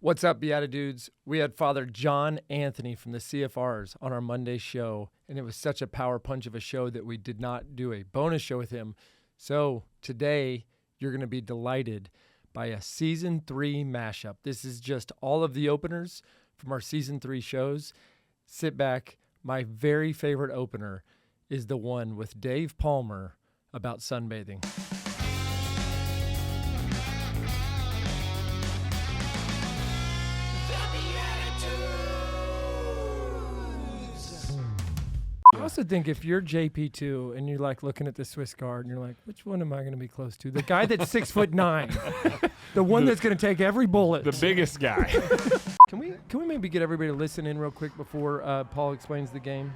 What's up, BeatiDudes? We had Father John Anthony from the CFRs on our Monday show, and it was such a power punch of a show that we did not do a bonus show with him. So today, you're going to be delighted by a Season 3 mashup. This is just all of the openers from our Season 3 shows. Sit back. My very favorite opener is the one with Dave Palmer about sunbathing. I also think if you're JP2 and you're like looking at the Swiss Guard and you're like, which one am I going to be close to? The guy that's 6'9", the one that's going to take every bullet. The biggest guy. Can we maybe get everybody to listen in real quick before Paul explains the game?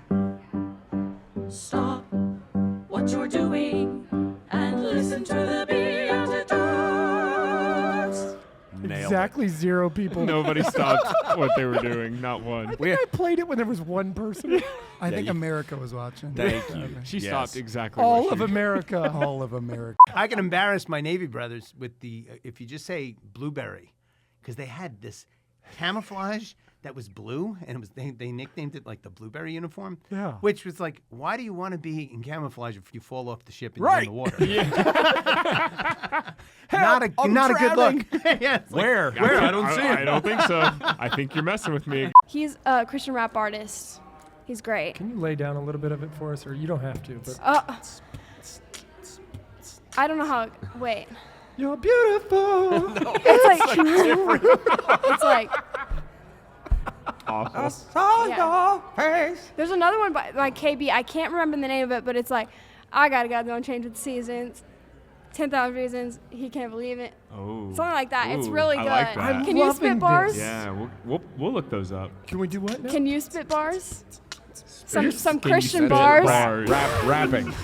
Stop what you're doing and listen to the BeatiDudes. Exactly 0 people. Nobody stopped what they were doing. Not one. I think I played it when there was one person. I think America was watching. Thank you. She stopped exactly. All what of she- America. All of America. I can embarrass my Navy brothers with the, if you just say blueberry, because they had this camouflage that was blue, and it was they nicknamed it like the blueberry uniform. Yeah. Which was like, why do you want to be in camouflage if you fall off the ship and Right. you're in the water? not a good look. Yeah, it's like, Where? I don't see it. I don't think so. I think you're messing with me. He's a Christian rap artist. He's great. Can you lay down a little bit of it for us, or you don't have to? But I don't know how. Wait. you're beautiful. It's like. It's like. Awful. Yeah. There's another one by KB. I can't remember the name of it, but it's like, I gotta go, don't change with the seasons. 10,000 reasons he can't believe it. Oh. Something like that. It's Ooh, really I good. like that. Can you loving spit bars? this. Yeah, we'll look those up. Can we do what now? Can you spit bars? Some Can you Christian spit bars. bars? Rapping.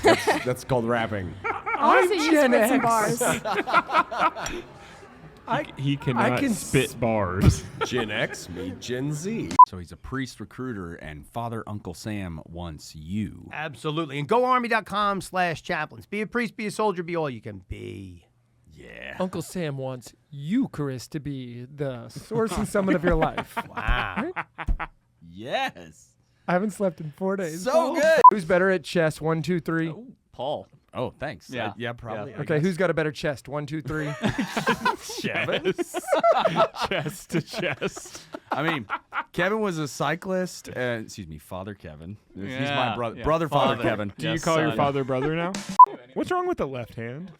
That's called rapping. Honestly, you Gen spit some X. bars. He cannot can spit bars. Gen X, me Gen Z. So he's a priest recruiter, and Father Uncle Sam wants you. Absolutely. And goarmy.com/chaplains. Be a priest, be a soldier, be all you can be. Yeah. Uncle Sam wants Eucharist to be the source and summit of your life. Wow. Yes. I haven't slept in 4 days. So good. Who's better at chess? 1, 2, 3. Paul. Oh, thanks. Yeah. Yeah, probably. I Okay, guess. who's got a better chest? 1, 2, 3. Yes. Chest to chest. I mean, Kevin was a cyclist. Father Kevin. He's my Yeah, brother. yeah. Brother, Father Father. Kevin. Do you Yes, call your son. father brother now? What's wrong with the left hand?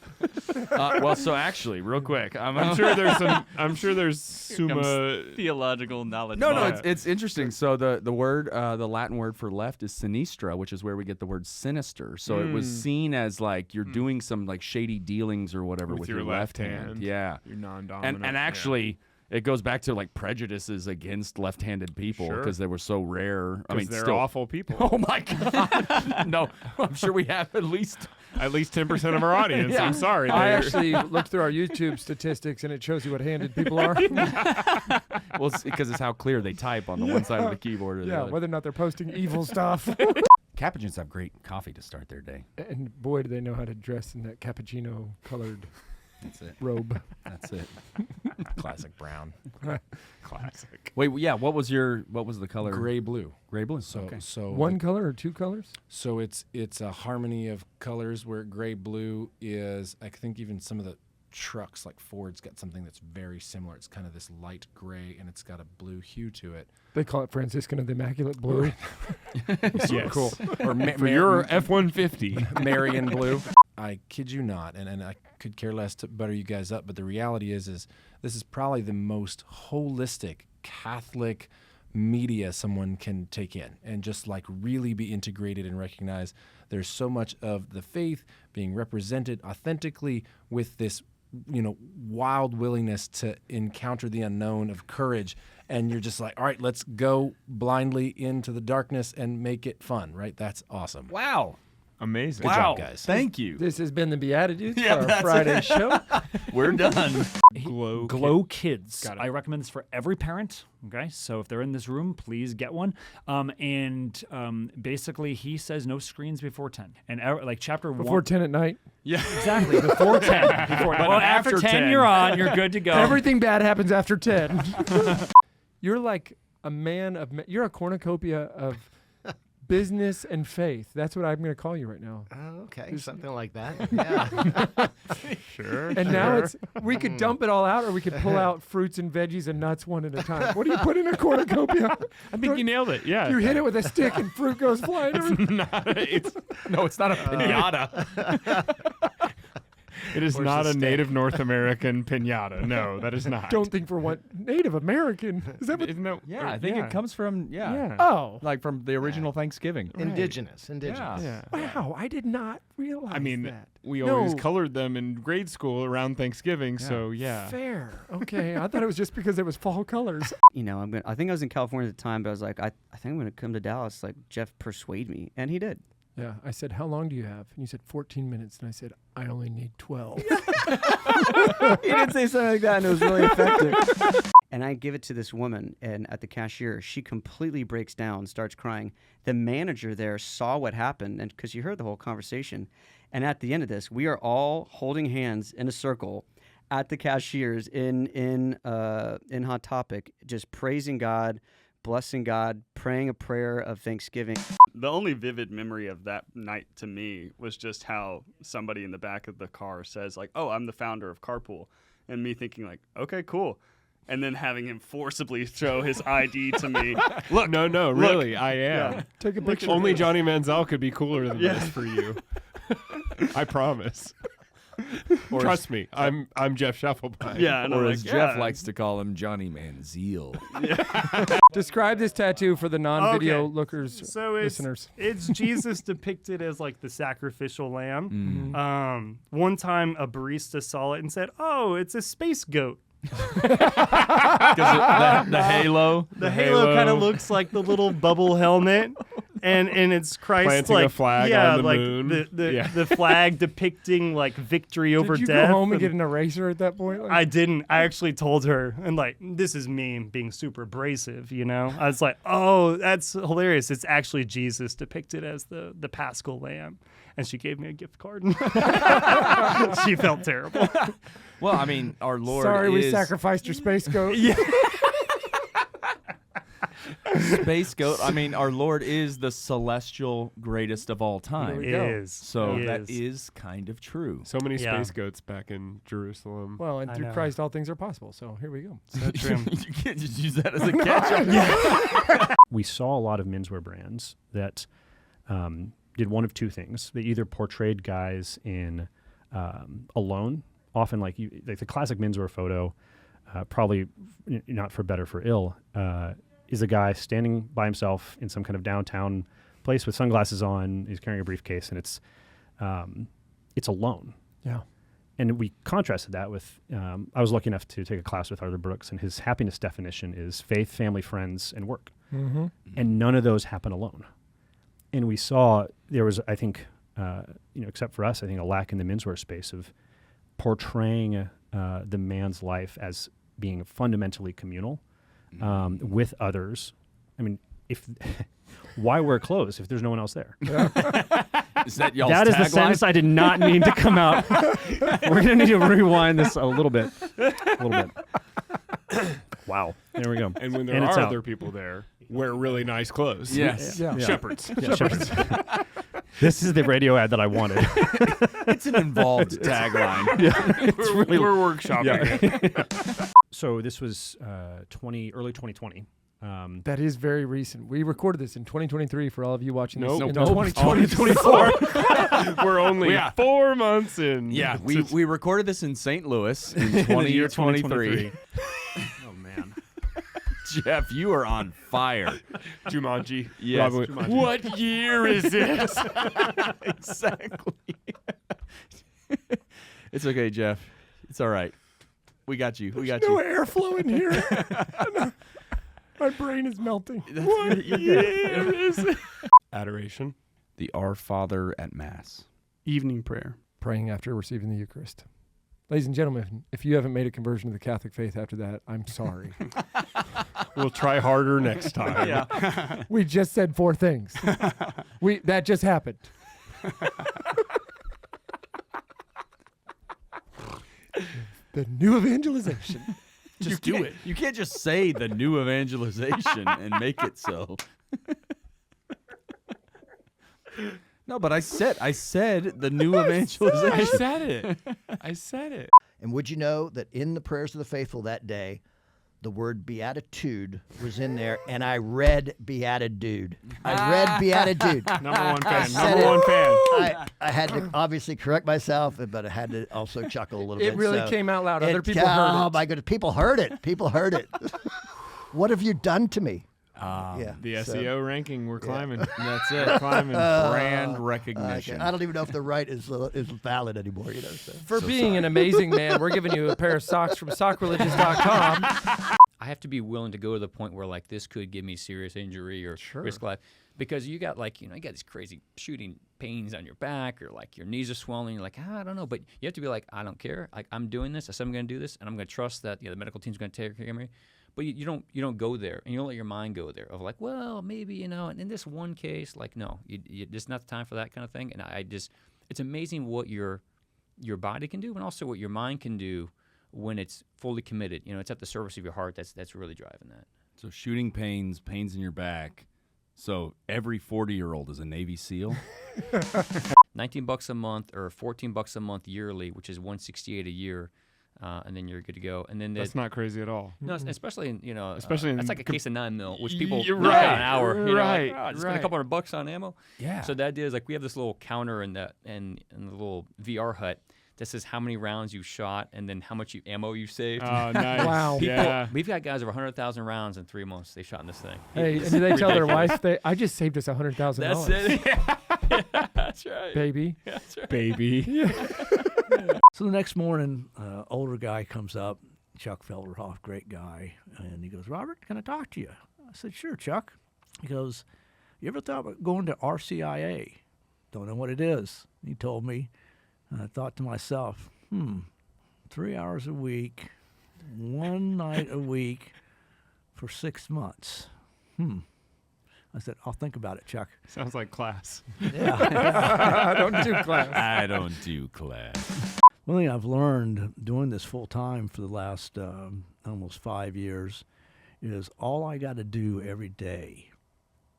Well, so actually, real quick. I'm sure there's summa. Theological knowledge. No, bomb. it's interesting. So the word, the Latin word for left is sinistra, which is where we get the word sinister. So it was seen as like you're doing some like shady dealings or whatever with your left hand. Yeah. You're non-dominant. And actually, it goes back to like prejudices against left-handed people Sure. because they were so rare. I mean, they're still awful people. Oh my God! No, I'm sure we have at least 10% of our audience. Yeah. I'm sorry. I they're- actually looked through our YouTube statistics, and it shows you what handed people are. well, because it's how clear they type on the one side of the keyboard or the Yeah, other. whether or not they're posting evil stuff. Capuchins have great coffee to start their day. And boy, do they know how to dress in that cappuccino-colored That's it. robe. That's it. Classic brown. Classic. Wait, yeah. What was the color? Gray blue. Gray blue. So Okay. so One color or 2 colors? so it's a harmony of colors where gray blue is, I think even some of the trucks like Ford's got something that's very similar. It's kind of this light gray and it's got a blue hue to it. They call it Franciscan of the Immaculate Blue. Yes. Cool. Or For your F-150. Marion blue. I kid you not, and I could care less to butter you guys up, but the reality is this is probably the most holistic Catholic media someone can take in and just like really be integrated and recognize there's so much of the faith being represented authentically with this, wild willingness to encounter the unknown of courage. And you're just like, all right, let's go blindly into the darkness and make it fun, right? That's awesome. Wow. Amazing. Good job, guys. Thank you. This has been the BeatiDudes Yeah, for our that's Friday show. We're done. Glow Kids. Got it. I recommend this for every parent. Okay, so if they're in this room, please get one. Basically, he says no screens before 10. And like chapter Before 1. 10 at night. Yeah. Exactly, before 10. Well, after 10, you're on. You're good to go. Everything bad happens after 10. You're like a man of... You're a cornucopia of business and faith. That's what I'm going to call you right now. Oh, okay, something like that. Yeah. Sure. And now we could dump it all out, or we could pull out fruits and veggies and nuts one at a time. What do you put in a cornucopia? I think you nailed it. Yeah. You hit it with a stick and fruit goes flying over. It's not a pinata. It is not a Native North American pinata. No, that is not. Don't think for one. Native American. Is that what? Isn't that, Yeah, I think it comes from Oh. like from the original Thanksgiving. Indigenous. Yeah. Wow, I did not realize I mean, that. we No. always colored them in grade school around Thanksgiving, so yeah. Fair. Okay, I thought it was just because it was fall colors. You know, I think I was in California at the time, but I was like, I think I'm going to come to Dallas. Like, Jeff, persuade me. And he did. Yeah, I said, how long do you have? And you said 14 minutes. And I said, I only need 12. He did say something like that, and it was really effective. And I give it to this woman, and at the cashier, she completely breaks down, starts crying. The manager there saw what happened, and because you heard the whole conversation. And at the end of this, we are all holding hands in a circle at the cashiers in Hot Topic, just praising God, blessing God, praying a prayer of thanksgiving. The only vivid memory of that night to me was just how somebody in the back of the car says, like, oh, I'm the founder of Carpool. And me thinking, like, okay, cool. And then having him forcibly show his ID to me. Look. No, really, I am. Yeah. Take a picture. Only Johnny Manziel could be cooler than this for you. I promise. Trust me, I'm Jeff Schaffelbein. Yeah, and Or I'm as like, Jeff yeah. likes to call him, Johnny Manziel. Describe this tattoo for the non-video Okay. lookers, So listeners. it's Jesus depicted as like the sacrificial lamb. Mm. One time a barista saw it and said, "Oh, it's a space goat." The halo. The halo kind of looks like the little bubble helmet, and it's Christ Planting like a flag yeah, on the like moon. the flag depicting like victory over Did you death. go home and get an eraser at that point? Like, I didn't. I actually told her, and like, this is me being super abrasive, you know? I was like, oh, that's hilarious. It's actually Jesus depicted as the Paschal Lamb. And she gave me a gift card. She felt terrible. Well, I mean, our Lord Sorry, is... we sacrificed your space goat. Yeah. Space goat. I mean, our Lord is the celestial greatest of all time. He is. So He that is. is kind of true. So many Yeah. space goats back in Jerusalem. Well, and I through know. Christ all things are possible. So here we go. So true. You can't just use that as a catch-up. We saw a lot of menswear brands that did one of two things. They either portrayed guys in alone, often like the classic menswear photo, probably not for better for ill, is a guy standing by himself in some kind of downtown place with sunglasses on. He's carrying a briefcase, and it's alone. Yeah. And we contrasted that with, I was lucky enough to take a class with Arthur Brooks, and his happiness definition is faith, family, friends, and work. Mm-hmm. And none of those happen alone. And we saw there was, I think, except for us, I think a lack in the menswear space of portraying the man's life as being fundamentally communal with others. I mean, why wear clothes if there's no one else there? Is that y'all's That is the tagline? sentence I did not mean to come out. We're gonna need to rewind this a little bit. Wow. There we go. And when there And it's are out. other people there, wear really nice clothes. Yes. Yeah. Shepherds. Yeah, shepherds. This is the radio ad that I wanted. It's an involved tagline. It's really We're workshopping it. So this was early 2020. That is very recent. We recorded this in 2023 for all of you watching this Nope. in Nope. 2024. We're only 4 months in. Yeah, we recorded this in St. Louis in the year 2023. Oh, man. Jeff, you are on fire. Jumanji. Yes. Robin- Jumanji. What year is this? Exactly. It's okay, Jeff. It's all right. We got you. We got No you. airflow in here. My brain is melting. What year is it? Adoration. The Our Father at Mass. Evening prayer. Praying after receiving the Eucharist. Ladies and gentlemen, if you haven't made a conversion to the Catholic faith after that, I'm sorry. We'll try harder next time. Yeah. We just said 4 things. That just happened. The new evangelization. Just do it. You can't just say the new evangelization and make it so. No, but I said the new evangelization. I said it. And would you know that in the prayers of the faithful that day, the word beatitude was in there, and I read beatitude. I read beatitude. Number one fan. I had to obviously correct myself, but I had to also chuckle a little bit. It really came out loud. Other people heard it. Oh my goodness, people heard it. People heard it. What have you done to me? The SEO ranking, we're climbing. That's it. Climbing brand recognition. Okay. I don't even know if the right is valid anymore. You know. For being an amazing man, we're giving you a pair of socks from sockreligious.com. I have to be willing to go to the point where like this could give me serious injury or risk life, because you got you got these crazy shooting pains on your back, or like your knees are swelling. You're like, I don't know, but you have to be like, I don't care. Like, I'm doing this. I said I'm going to do this, and I'm going to trust that the medical team's going to take care of me. But you don't go there, and you don't let your mind go there of like, well, maybe, and in this one case, like, no, it's not the time for that kind of thing. And it's amazing what your body can do, and also what your mind can do when it's fully committed. It's at the service of your heart. That's really driving that. So shooting pains in your back. So every 40-year-old is a Navy SEAL. $19 a month or $14 a month yearly, which is $168 a year. And then you're good to go. And then that's not crazy at all. No, especially in especially that's like a case of 9 mil, which people you're an hour. Right, just spend a couple $100 on ammo. Yeah. So that is like we have this little counter in the little VR hut that says how many rounds you shot and then how much ammo you saved. Oh, nice! Wow. We've got guys over 100,000 rounds in 3 months they shot in this thing. Hey, and do they tell their wife I just saved us $100,000? That's it. Yeah, that's right, baby. That's right, baby. So the next morning, older guy comes up, Chuck Felderhoff, great guy, and he goes, Robert, can I talk to you? I said, sure, Chuck. He goes, you ever thought about going to RCIA? Don't know what it is. He told me, and I thought to myself, 3 hours a week, 1 night a week for 6 months. I said, I'll think about it, Chuck. Sounds like class. Yeah. I don't do class. I don't do class. One thing I've learned doing this full time for the last almost 5 years is all I got to do every day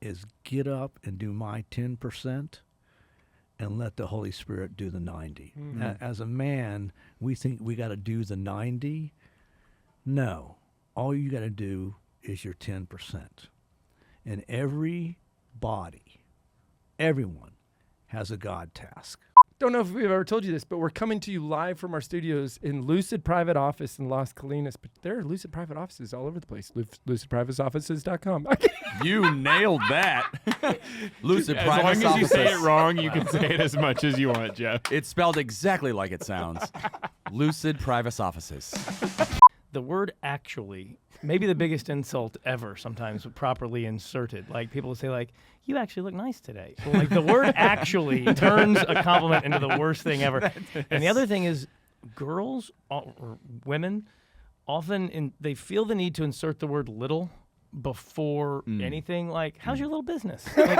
is get up and do my 10% and let the Holy Spirit do the 90. Mm-hmm. As a man, we think we got to do the 90. No, all you got to do is your 10%. And everyone has a God task. Don't know if we've ever told you this, but we're coming to you live from our studios in Lucid Private Office in Las Colinas. But there are Lucid Private Offices all over the place. LucidPrivateOffices.com. You nailed that. Lucid as Private Offices. As long as you say it wrong, you Oh. can say it as much as you want, Jeff. It's spelled exactly like it sounds. Lucid Private Offices. The word actually, maybe the biggest insult ever sometimes properly inserted. Like people will say like, you actually look nice today. So like the word actually turns a compliment into the worst thing ever. And the other thing is girls or women often they feel the need to insert the word little before anything, like, how's your little business? Like,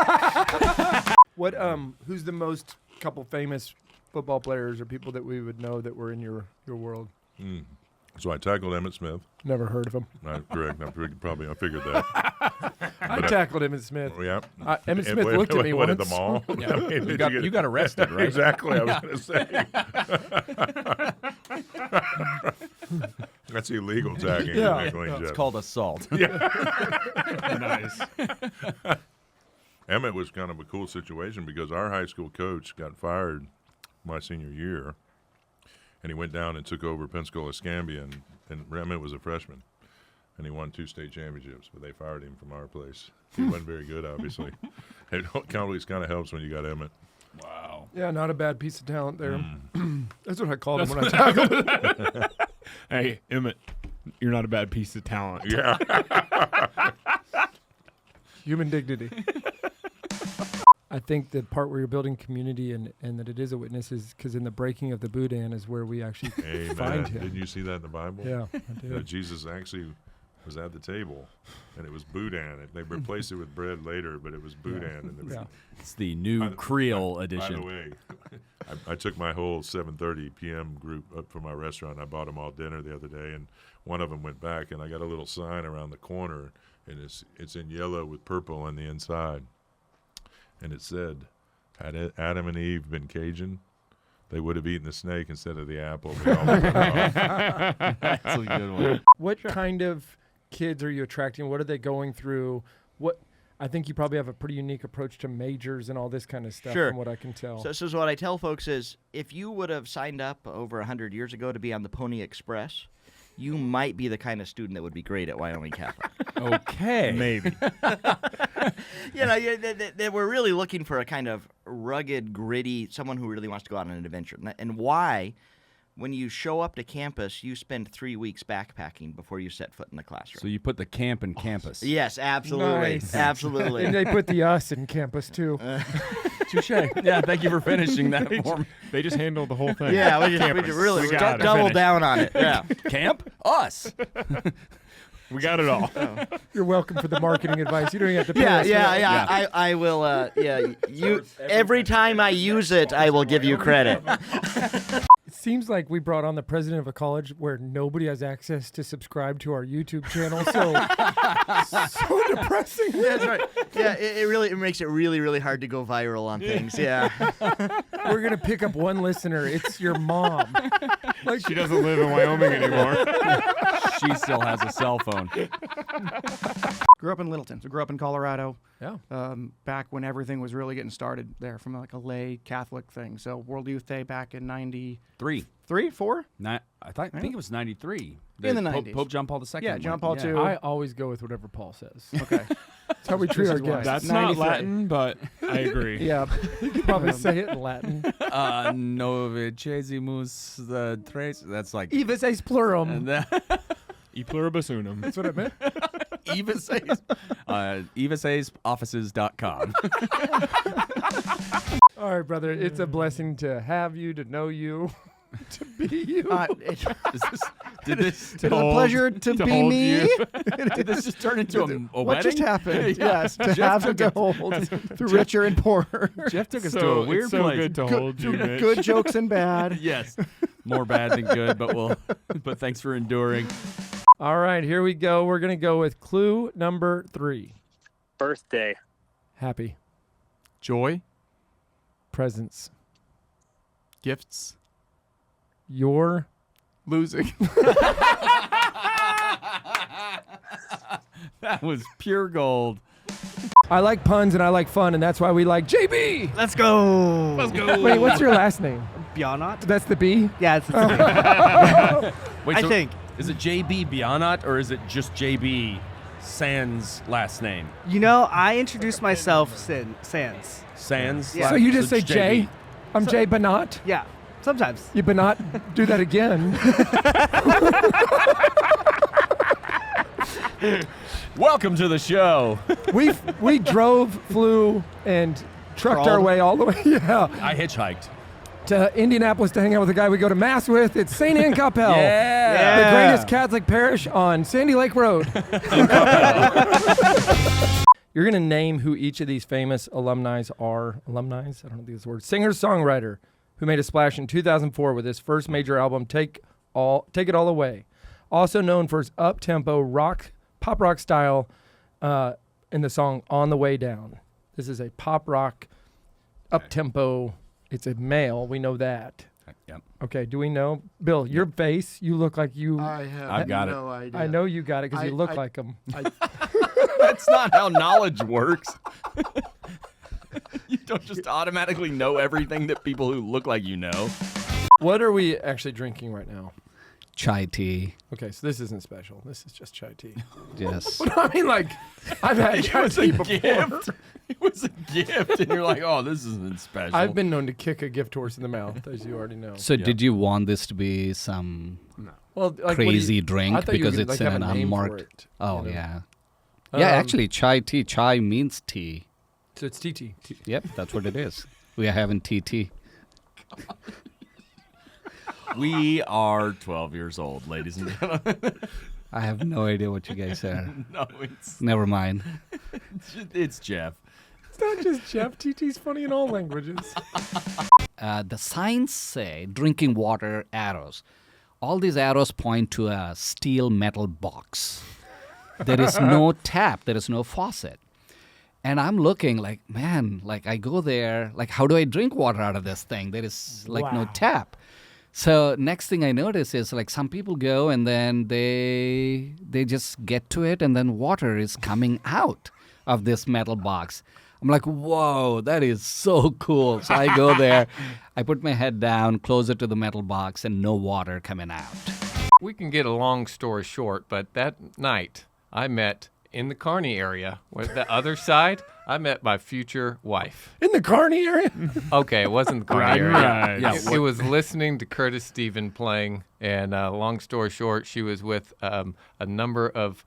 who's the most couple famous football players or people that we would know that were in your world? So I tackled Emmitt Smith. Never heard of him. Correct. I figured that. I tackled Emmitt Smith. Yeah. Emmitt Smith looked at me once. At the mall. Yeah. I mean, you got arrested, right? Exactly. I was going to say. That's illegal tagging. Yeah. It's called assault. Yeah. Nice. Emmitt was kind of a cool situation because our high school coach got fired my senior year. And he went down and took over Pensacola-Escambia, and Emmitt was a freshman. And he won 2 state championships, but they fired him from our place. He wasn't very good, obviously. It always kind of helps when you got Emmitt. Wow. Yeah, not a bad piece of talent there. That's what I called him when I tackled him. Hey, Emmitt, you're not a bad piece of talent. Yeah. Human dignity. I think the part where you're building community and that it is a witness is because in the breaking of the boudin is where we actually Amen. find him. Didn't you see that in the Bible? Yeah, I did. Jesus actually was at the table, and it was boudin. They replaced it with bread later, but it was boudin. Yeah. It's the new Creole edition. By the way, I took my whole 7:30 p.m. group up from my restaurant. I bought them all dinner the other day, and one of them went back, and I got a little sign around the corner, and it's in yellow with purple on the inside. And it said, had Adam and Eve been Cajun, they would have eaten the snake instead of the apple. We all went off. That's a good one. What kind of kids are you attracting? What are they going through? I think you probably have a pretty unique approach to majors and all this kind of stuff Sure. from what I can tell. So what I tell folks is, if you would have signed up over 100 years ago to be on the Pony Express, you might be the kind of student that would be great at Wyoming Catholic. Okay. Maybe. They were really looking for a kind of rugged, gritty, someone who really wants to go out on an adventure. And why, when you show up to campus, you spend 3 weeks backpacking before you set foot in the classroom. So you put the camp in campus. Yes, absolutely. Nice. Absolutely. And they put the us in campus, too. Touche. Yeah, thank you for finishing that for me. They just handled the whole thing. Yeah, we just really double down on it. Yeah. Camp? Us. We got it all. You're welcome for the marketing advice. You don't even have to pay us. Yeah. I will. You every time I use it, I will give you credit. It seems like we brought on the president of a college where nobody has access to subscribe to our YouTube channel. So depressing. Yeah, that's right. Yeah, it makes it really, really hard to go viral on things. Yeah. We're gonna pick up one listener. It's your mom. Like she doesn't live in Wyoming anymore. She still has a cell phone. Grew up in Littleton, so grew up in Colorado. Yeah. Back when everything was really getting started there, from like a lay Catholic thing. So World Youth Day back in '93, 4. I think it was 93. In the 90s. Pope John Paul II. Yeah, John Paul II. I always go with whatever Paul says. Okay. That's how we treat our guests. That's not Latin, but I agree. Yeah, you could probably say it in Latin. Novicesimus tres. That's like Evis es plurum. E pluribus unum. That's what I meant. Evisesoffices.com. All right, brother. It's a blessing to have you, to know you, to be you. It's a pleasure to be me. Did this just turn into a What wedding? just happened? Yeah. Yes, to Jeff have and to hold through richer and poorer. Jeff took us to a weird it's so place. good to hold you, Mitch. Good jokes and bad. Yes, more bad than good, but thanks for enduring. All right, here we go. We're going to go with clue number 3. Birthday. Happy. Joy. Presents. Gifts. Your. Losing. That was pure gold. I like puns and I like fun, and that's why we like JB. Let's go. Wait, what's your last name? Bionot? That's the B? Yeah, it's the Wait, I so think. Is it JB Bionot or is it just JB Sans last name? You know, I introduced myself Sans. Sans? Yeah. So you just say it's Jay? JB. I'm Jay Banat? Yeah, sometimes. You Banat, do that again. Welcome to the show. We drove, flew, and trucked our Crawled. way all the way. Yeah. I hitchhiked. To Indianapolis to hang out with a guy we go to mass with. It's St. Anne Coppell. Yeah. The greatest Catholic parish on Sandy Lake Road. You're going to name who each of these famous alumni are. Alumni? I don't know this word. Singer-songwriter who made a splash in 2004 with his first major album, Take It All Away. Also known for his up-tempo pop rock style in the song On the Way Down. This is a pop rock up-tempo. It's a male. We know that. Yep. Okay. Do we know? Bill, your face, you look like you. I've got no idea. I know you got it because you look like him. That's not how knowledge works. You don't just automatically know everything that people who look like you know. What are we actually drinking right now? Chai tea. Okay, so this isn't special. This is just chai tea. Yes. But I mean, like, I've had chai tea before. Gift. It was a gift, and you're like, oh, this isn't special. I've been known to kick a gift horse in the mouth, as you already know. So did you want this to be some Well, like, crazy I drink thought you because would, it's like, in have an a name for unmarked? it, Oh you know? yeah. Yeah, actually, chai tea. Chai means tea. So it's TT. Yep, that's what it is. We are having TT. We are 12 years old, ladies and gentlemen. I have no idea what you guys are. No, it's... Never mind. It's Jeff. It's not just Jeff. TT's funny in all languages. The signs say drinking water arrows. All these arrows point to a steel metal box. There is no tap. There is no faucet. And I'm looking like, man, like I go there, like how do I drink water out of this thing? There is like no tap. So next thing I notice is like some people go and then they just get to it and then water is coming out of this metal box. I'm like, whoa, that is so cool. So I go there, I put my head down, closer to the metal box, and no water coming out. We can get a long story short, but that night I met in the Kearney area, with the other side, I met my future wife. In the Kearney area? Okay, it wasn't the Kearney area. Right. Yeah, it was listening to Curtis Stephen playing, and long story short, she was with a number of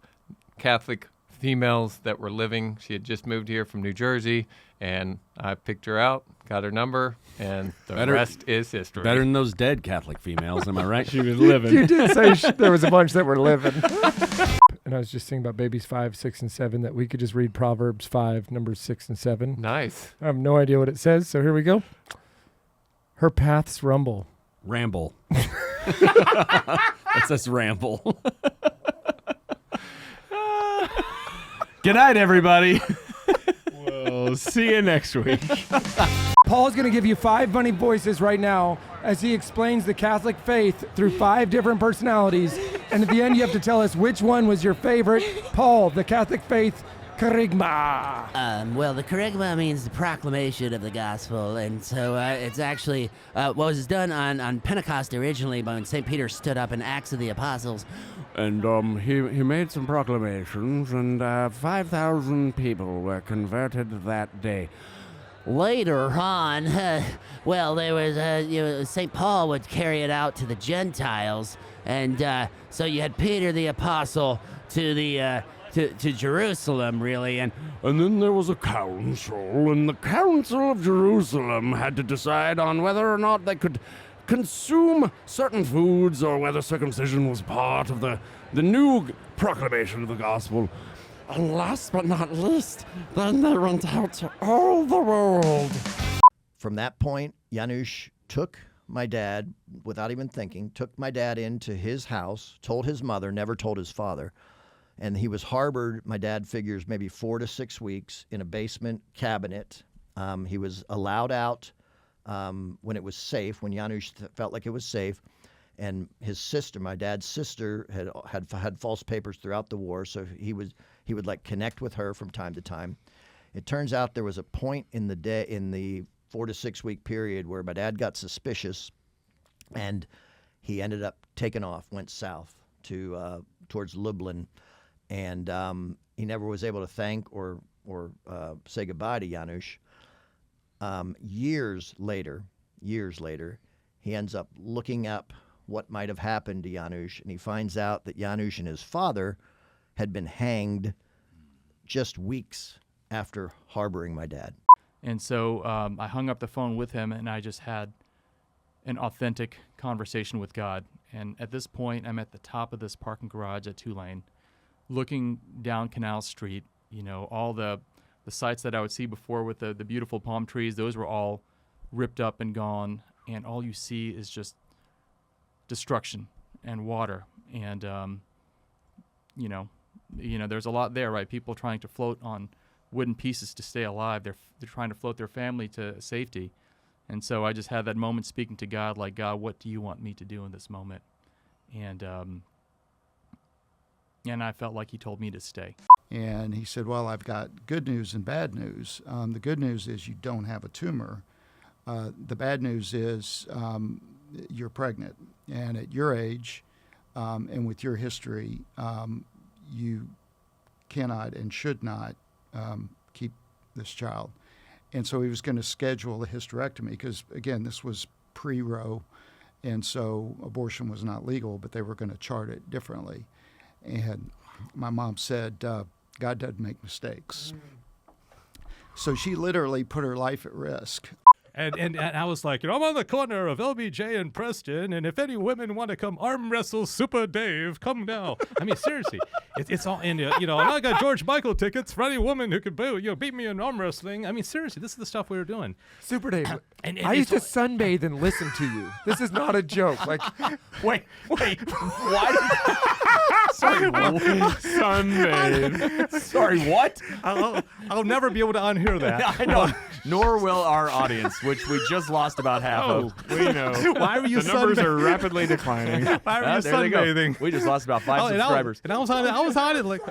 Catholic females that were living. She had just moved here from New Jersey, and I picked her out, got her number, and the rest is history. Better than those dead Catholic females, am I right? She was living. You did say there was a bunch that were living. And I was just thinking about babies 5, 6, and 7, that we could just read Proverbs 5, numbers 6 and 7. Nice. I have no idea what it says, so here we go. Her paths rumble. Ramble. It says ramble. Good night, everybody. We'll see you next week. Paul's going to give you 5 funny voices right now as he explains the Catholic faith through 5 different personalities. And at the end, you have to tell us which one was your favorite. Paul, the Catholic faith, kerygma. Well, the kerygma means the proclamation of the gospel. And so it's actually what was done on Pentecost originally when St. Peter stood up in Acts of the Apostles. And he made some proclamations, and 5,000 people were converted that day. Later on, well, there was St. Paul would carry it out to the Gentiles, and so you had Peter the apostle to the to Jerusalem, really, and then there was a council, and the Council of Jerusalem had to decide on whether or not they could consume certain foods or whether circumcision was part of the new proclamation of the gospel. And last but not least, then they went out to all the world. From that point, Janusz took my dad, without even thinking, took my dad into his house, told his mother, never told his father. And he was harbored, my dad figures, maybe 4 to 6 weeks in a basement cabinet. He was allowed out when it was safe, when Janusz felt like it was safe. And his sister, my dad's sister, had false papers throughout the war, so he would like connect with her from time to time. It turns out there was a point in the 4 to 6 week period where my dad got suspicious, and he ended up taking off, went south to towards Lublin, and he never was able to thank or say goodbye to Janusz. Years later, he ends up looking up what might have happened to Janusz, and he finds out that Janusz and his father had been hanged just weeks after harboring my dad. And so I hung up the phone with him, and I just had an authentic conversation with God. And at this point, I'm at the top of this parking garage at Tulane, looking down Canal Street. You know, all the sites that I would see before with the beautiful palm trees, those were all ripped up and gone. And all you see is just destruction and water. And, you know, there's a lot there, right? People trying to float on wooden pieces to stay alive. They're trying to float their family to safety. And so I just had that moment speaking to God, like, God, what do you want me to do in this moment? And I felt like he told me to stay. And he said, well, I've got good news and bad news. The good news is you don't have a tumor. The bad news is you're pregnant. And at your age and with your history, you cannot and should not keep this child. And so he was going to schedule a hysterectomy because, again, this was pre-Roe, and so abortion was not legal, but they were going to chart it differently. And my mom said, God doesn't make mistakes. So she literally put her life at risk. And I was like, I'm on the corner of LBJ and Preston, and if any women want to come arm wrestle Super Dave, come now. I mean, seriously, it's all in, and I got George Michael tickets for any woman who could beat me in arm wrestling. I mean, seriously, this is the stuff we were doing. Super Dave, and I used to sunbathe and listen to you. This is not a joke. Like, wait, what? Sorry, sunbathe. Sorry, what? I'll never be able to unhear that. I know. Nor will our audience, which we just lost about half of. We know. Why were you The numbers are rapidly declining. Why were you there they go. sunbathing? We just lost about 5 subscribers. And I was on it like,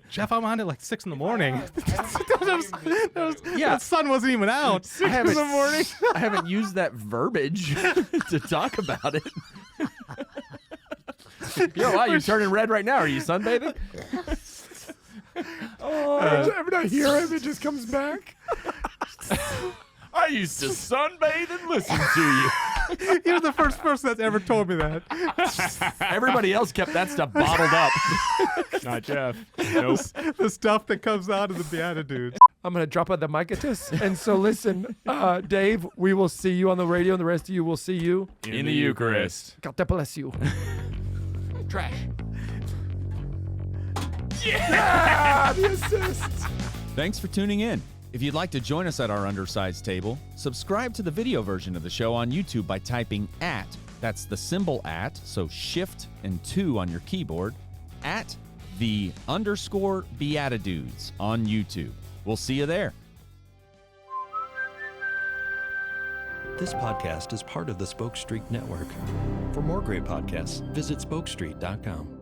Jeff, I'm on it like 6 in the morning. The sun wasn't even out. 6 in the morning. I haven't used that verbiage to talk about it. Yo, wow, you're turning red right now. Are you sunbathing? every time I hear him, it just comes back. I used to sunbathe and listen to you. You're the first person that's ever told me that. Everybody else kept that stuff bottled up. Not Jeff. Nope. The stuff that comes out of the BeatiDudes. I'm going to drop out the micatus. And so listen, Dave, we will see you on the radio, and the rest of you will see you in the Eucharist. God bless you. Trash. Yeah, the assist. Thanks for tuning in. If you'd like to join us at our undersized table, subscribe to the video version of the show on YouTube by typing @ that's the symbol @ so shift and 2 on your keyboard, @the _BeatiDudes on YouTube. We'll see you there. This podcast is part of the Spoke Street Network. For more great podcasts, visit spokestreet.com.